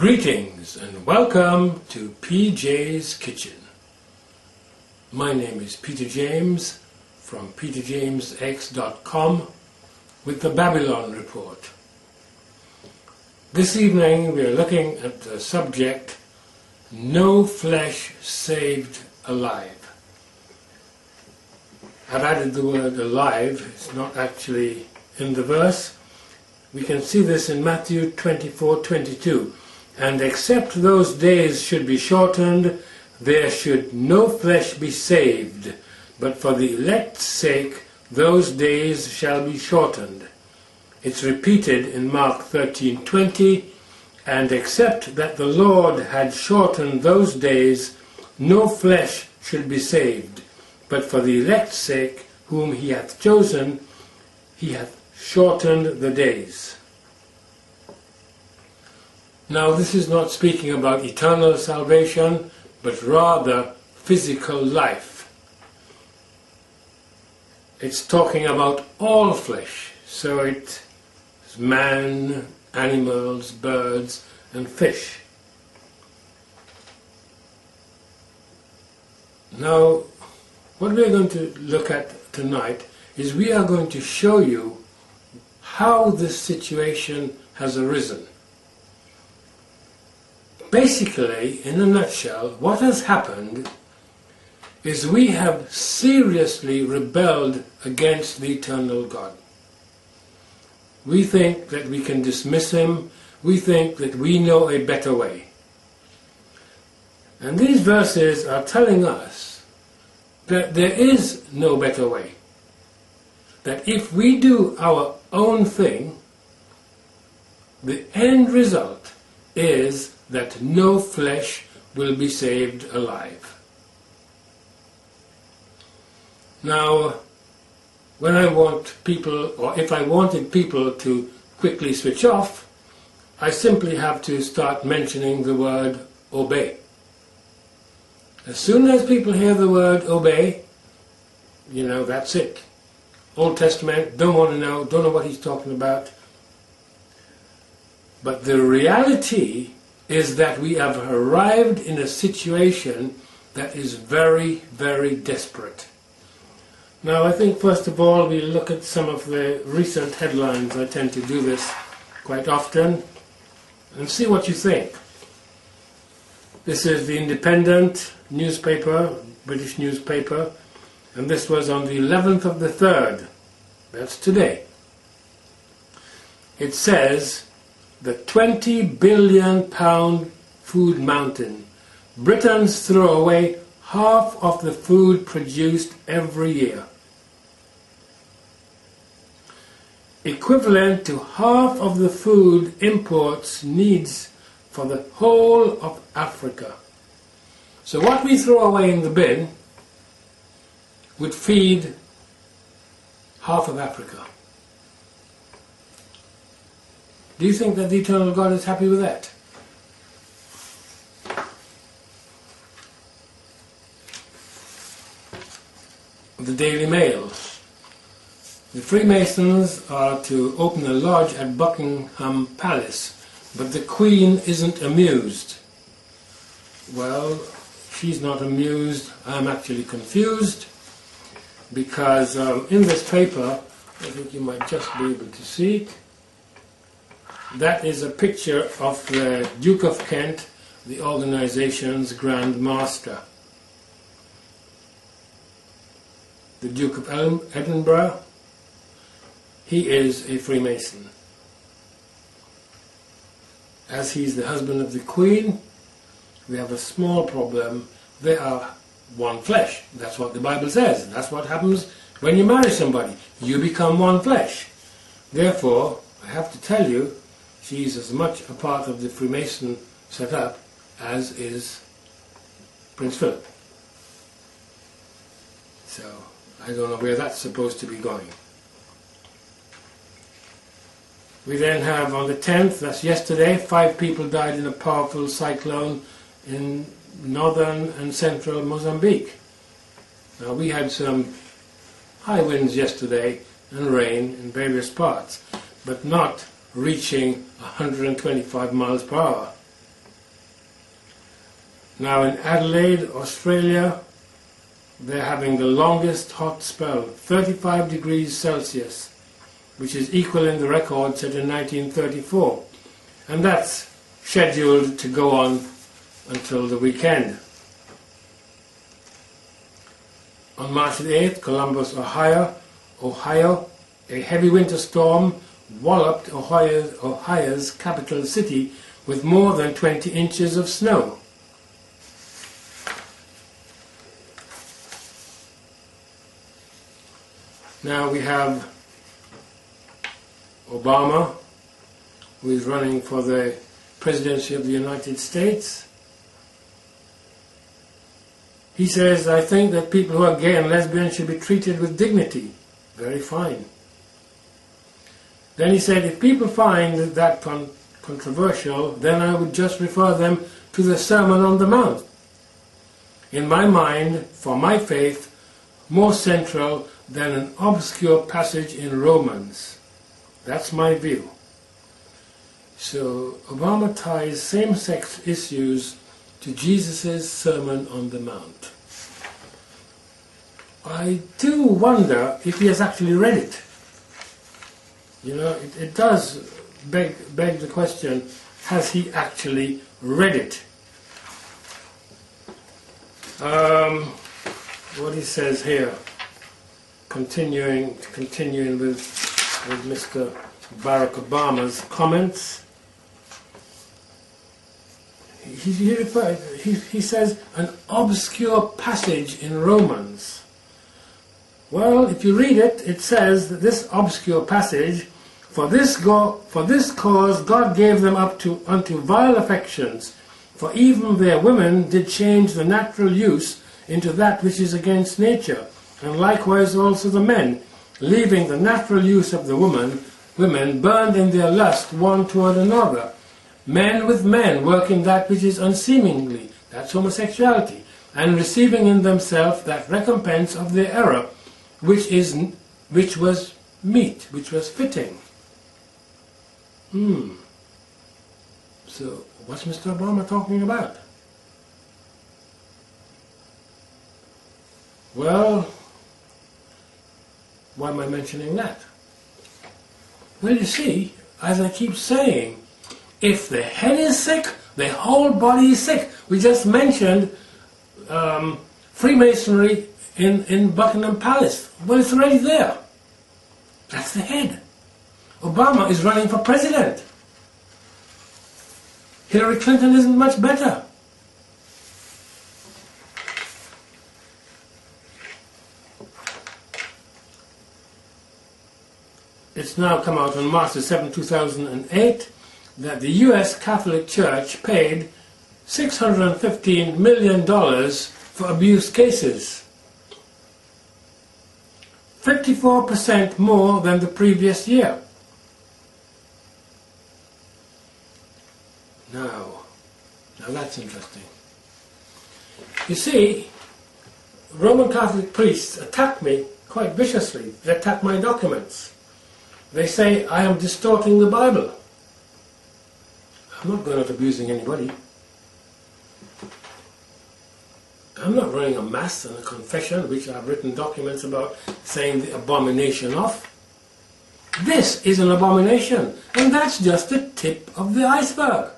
Greetings and welcome to PJ's Kitchen. My name is Peter James from peterjamesx.com with the Babylon Report. This evening we are looking at the subject, No Flesh Saved Alive. I've added the word alive, it's not actually in the verse. We can see this in Matthew 24:22. And except those days should be shortened, there should no flesh be saved, but for the elect's sake those days shall be shortened. It's repeated in Mark 13:20, and except that the Lord had shortened those days, no flesh should be saved, but for the elect's sake whom he hath chosen, he hath shortened the days. Now this is not speaking about eternal salvation, but rather physical life. It's talking about all flesh, so it's man, animals, birds and fish. Now what we're going to look at tonight is we are going to show you how this situation has arisen. Basically, in a nutshell, what has happened is we have seriously rebelled against the eternal God. We think that we can dismiss him. We think that we know a better way. And these verses are telling us that there is no better way. That if we do our own thing, the end result is that no flesh will be saved alive. Now, when I want people, or if I wanted people to quickly switch off, I simply have to start mentioning the word obey. As soon as people hear the word obey, that's it. Old Testament, don't want to know, don't know what he's talking about. But the reality is that we have arrived in a situation that is very, very desperate. Now I think first of all we look at some of the recent headlines. I tend to do this quite often, and see what you think. This is the Independent newspaper, British newspaper, and this was on the 11th of the 3rd, that's today. It says, the £20 billion food mountain. Britons throw away half of the food produced every year. Equivalent to half of the food imports needs for the whole of Africa. So what we throw away in the bin would feed half of Africa. Do you think that the eternal God is happy with that? The Daily Mail. The Freemasons are to open a lodge at Buckingham Palace, but the Queen isn't amused. Well, she's not amused. I'm actually confused, because in this paper, I think you might just be able to see it, that is a picture of the Duke of Kent, the organization's Grand Master. The Duke of Edinburgh, he is a Freemason. As he's the husband of the Queen, we have a small problem. They are one flesh. That's what the Bible says. That's what happens when you marry somebody. You become one flesh. Therefore, I have to tell you, she's as much a part of the Freemason setup as is Prince Philip. So, I don't know where that's supposed to be going. We then have on the 10th, that's yesterday, 5 people died in a powerful cyclone in northern and central Mozambique. Now we had some high winds yesterday and rain in various parts, but not reaching 125 miles per hour. Now in Adelaide, Australia, they're having the longest hot spell, 35 degrees Celsius, which is equaling the record set in 1934. And that's scheduled to go on until the weekend. On March the 8th, Columbus, Ohio, a heavy winter storm walloped Ohio's capital city with more than 20 inches of snow. Now we have Obama, who is running for the presidency of the United States. He says, I think that people who are gay and lesbian should be treated with dignity. Very fine. Then he said, if people find that controversial, then I would just refer them to the Sermon on the Mount. In my mind, for my faith, more central than an obscure passage in Romans. That's my view. So Obama ties same-sex issues to Jesus' Sermon on the Mount. I do wonder if he has actually read it. You know, it does beg the question, has he actually read it? What he says here, continuing with Mr. Barack Obama's comments, he says an obscure passage in Romans. Well, if you read it, it says that this obscure passage, for this cause God gave them up unto vile affections, for even their women did change the natural use into that which is against nature, and likewise also the men, leaving the natural use of the women burned in their lust one toward another, men with men working that which is unseemly, that's homosexuality, and receiving in themselves that recompense of their error, which was meet, which was fitting. So, what's Mr. Obama talking about? Well, why am I mentioning that? Well, you see, as I keep saying, if the head is sick, the whole body is sick. We just mentioned Freemasonry in Buckingham Palace. Well, it's already there. That's the head. Obama is running for president. Hillary Clinton isn't much better. It's now come out on March 7, 2008, that the U.S. Catholic Church paid $615 million for abuse cases. 54% more than the previous year. Now that's interesting. You see, Roman Catholic priests attack me quite viciously. They attack my documents. They say I am distorting the Bible. I'm not going out abusing anybody. I'm not running a mass and a confession, which I've written documents about, saying the abomination of. This is an abomination, and that's just the tip of the iceberg.